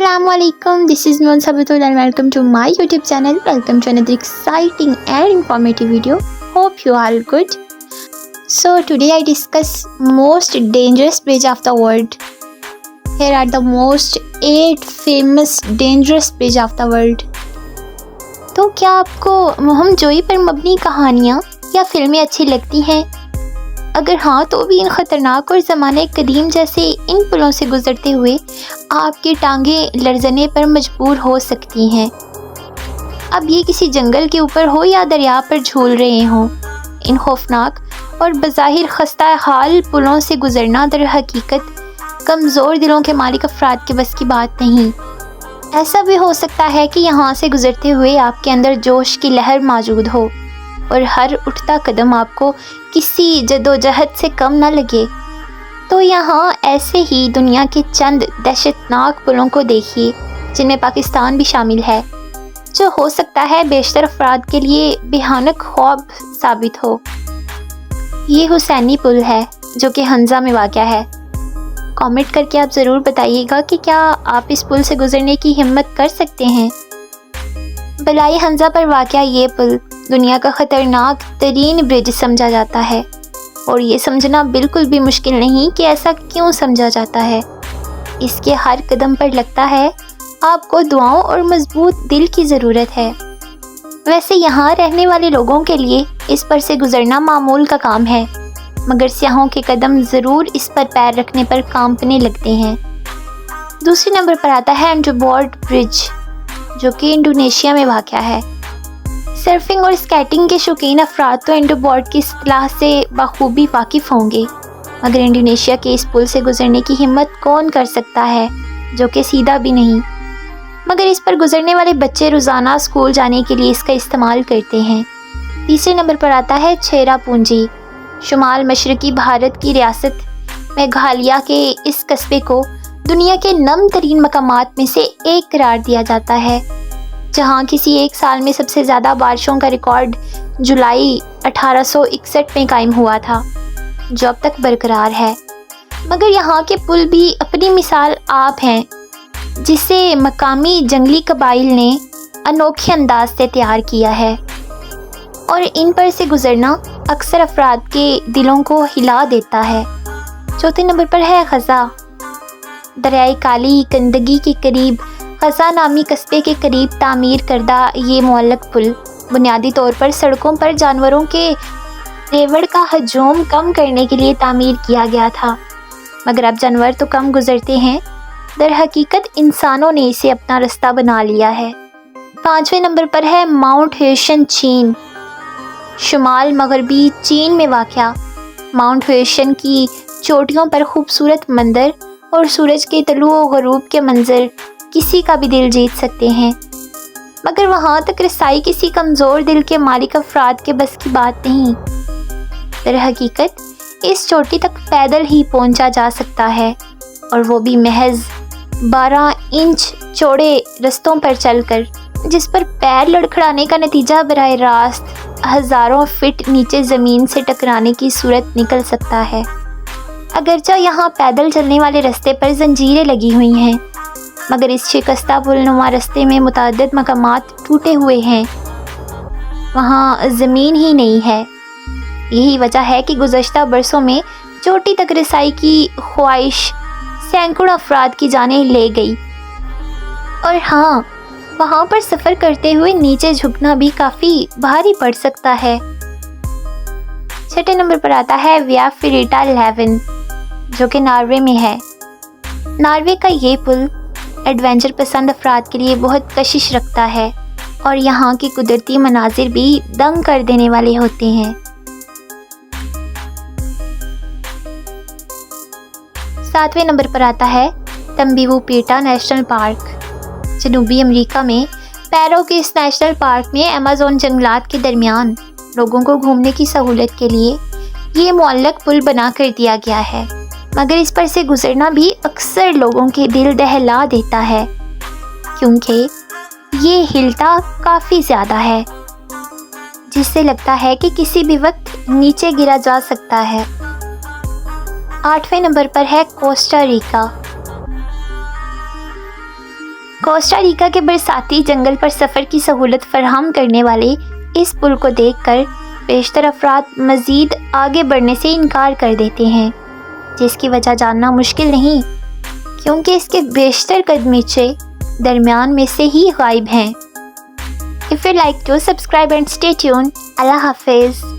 Assalamualaikum, this is Noon Sabatul and welcome to my YouTube channel. Welcome to another exciting and informative video. Hope you are good. So today I discuss most dangerous bridge of the world. Here are the most 8 famous dangerous bridge of the world. तो क्या आपको मुहिम जोई पर मबनी कहानियाँ या फिल्में अच्छी लगती हैं? अगर हाँ तो भी इन ख़तरनाक और ज़माने कदीम जैसे इन पुलों से गुज़रते हुए आपकी टांगें लरज़ने पर मजबूर हो सकती हैं। अब ये किसी जंगल के ऊपर हो या दरिया पर झूल रहे हों, इन खौफनाक और बज़ाहिर खस्ता हाल पुलों से गुज़रना दर हकीकत कमज़ोर दिलों के मालिक अफराद के बस की बात नहीं। ऐसा भी हो सकता है कि यहाँ से गुज़रते हुए आपके अंदर जोश की लहर मौजूद हो और हर उठता कदम आपको किसी जदोजहद से कम न लगे। तो यहाँ ऐसे ही दुनिया के चंद दहशतनाक पुलों को देखिए, जिनमें पाकिस्तान भी शामिल है, जो हो सकता है बेशतर अफराद के लिए भयानक ख्वाब साबित हो। ये हुसैनी पुल है जो कि हंजा में वाक़या है। कमेंट करके आप ज़रूर बताइएगा कि क्या आप इस पुल से गुज़रने की हिम्मत कर सकते हैं। बलाई हंजा पर वाक़या ये पुल दुनिया का ख़तरनाक तरीन ब्रिज समझा जाता है और ये समझना बिल्कुल भी मुश्किल नहीं कि ऐसा क्यों समझा जाता है। इसके हर कदम पर लगता है आपको दुआओं और मजबूत दिल की ज़रूरत है। वैसे यहाँ रहने वाले लोगों के लिए इस पर से गुज़रना मामूल का काम है, मगर सियाहों के कदम ज़रूर इस पर पैर रखने पर कांपने लगते हैं। दूसरे नंबर पर आता है अंडरबोर्ड ब्रिज, जो कि इंडोनेशिया में वाक़या है। सर्फिंग और स्केटिंग के शौकीन अफराद तो अंडरबोर्ड की इस्तिलाह से बखूबी वाकिफ़ होंगे, मगर इंडोनेशिया के इस पुल से गुज़रने की हिम्मत कौन कर सकता है, जो कि सीधा भी नहीं। मगर इस पर गुज़रने वाले बच्चे रोज़ाना स्कूल जाने के लिए इसका इस्तेमाल करते हैं। तीसरे नंबर पर आता है चेरापूंजी। शुमाल मशरकी भारत की रियासत मेघालय के इस कस्बे को दुनिया के नम तरीन मकामात में से एक करार दिया जाता है, जहाँ किसी एक साल में सबसे ज़्यादा बारिशों का रिकॉर्ड जुलाई 1861 में कायम हुआ था, जो अब तक बरकरार है। मगर यहाँ के पुल भी अपनी मिसाल आप हैं, जिसे मकामी जंगली कबाइल ने अनोखे अंदाज से तैयार किया है और इन पर से गुज़रना अक्सर अफराद के दिलों को हिला देता है। चौथे नंबर पर है ग़ज़ा। दरियाए काली गंदगी के करीब ग़ज़ा नामी कस्बे के करीब तामीर करदा ये मुअल्लक पुल बुनियादी तौर पर सड़कों पर जानवरों के रेवड़ का हजूम कम करने के लिए तामीर किया गया था, मगर अब जानवर तो कम गुज़रते हैं, दर हकीकत इंसानों ने इसे अपना रास्ता बना लिया है। पाँचवें नंबर पर है माउंट हेशन चीन। शुमाल मगरबी चीन में वाक़या माउंट हेशन की चोटियों पर खूबसूरत मंदिर और सूरज के तलू व ग़रूब के मंजर किसी का भी दिल जीत सकते हैं, मगर वहाँ तक रसाई किसी कमज़ोर दिल के मालिक अफराद के बस की बात नहीं। दर हकीकत इस चोटी तक पैदल ही पहुँचा जा सकता है, और वो भी महज 12 इंच चौड़े रस्तों पर चलकर, जिस पर पैर लड़खड़ाने का नतीजा बराह रास्त हज़ारों फीट नीचे ज़मीन से टकराने की सूरत निकल सकता है। अगरचा यहाँ पैदल चलने वाले रास्ते पर जंजीरें लगी हुई हैं, मगर इस शिकस्ता पुलनुमा रास्ते में मुतअद्दिद मकामात टूटे हुए हैं, वहाँ ज़मीन ही नहीं है। यही वजह है कि गुज़श्ता बरसों में चोटी तक रसाई की ख्वाहिश सैकड़ों अफराद की जानें ले गई, और हाँ, वहाँ पर सफ़र करते हुए नीचे झुकना भी काफ़ी भारी पड़ सकता है। छठे नंबर पर आता है विया फेरिटा 11, जो कि नॉर्वे में है। नॉर्वे का ये पुल एडवेंचर पसंद अफराद के लिए बहुत कशिश रखता है, और यहाँ के कुदरती मनाजिर भी दंग कर देने वाले होते हैं। सातवें नंबर पर आता है तंबीवुपिटा नेशनल पार्क। जनूबी अमेरिका में पैरो के इस नेशनल पार्क में अमेज़न जंगलात के दरमियान लोगों को घूमने की सहूलत के लिए ये मुअल्लक पुल बना कर दिया गया है, मगर इस पर से गुज़रना भी अक्सर लोगों के दिल दहला देता है, क्योंकि ये हिलता काफ़ी ज़्यादा है, जिससे लगता है कि किसी भी वक्त नीचे गिरा जा सकता है। आठवें नंबर पर है कोस्टा रिका। کوسٹا ریکا کے برساتی جنگل پر سفر کی سہولت فراہم کرنے والے اس پل کو دیکھ کر بیشتر افراد مزید آگے بڑھنے سے انکار کر دیتے ہیں، جس کی وجہ جاننا مشکل نہیں، کیونکہ اس کے بیشتر قدمیچے درمیان میں سے ہی غائب ہیں۔ If you like to subscribe and stay tuned. اللہ حافظ۔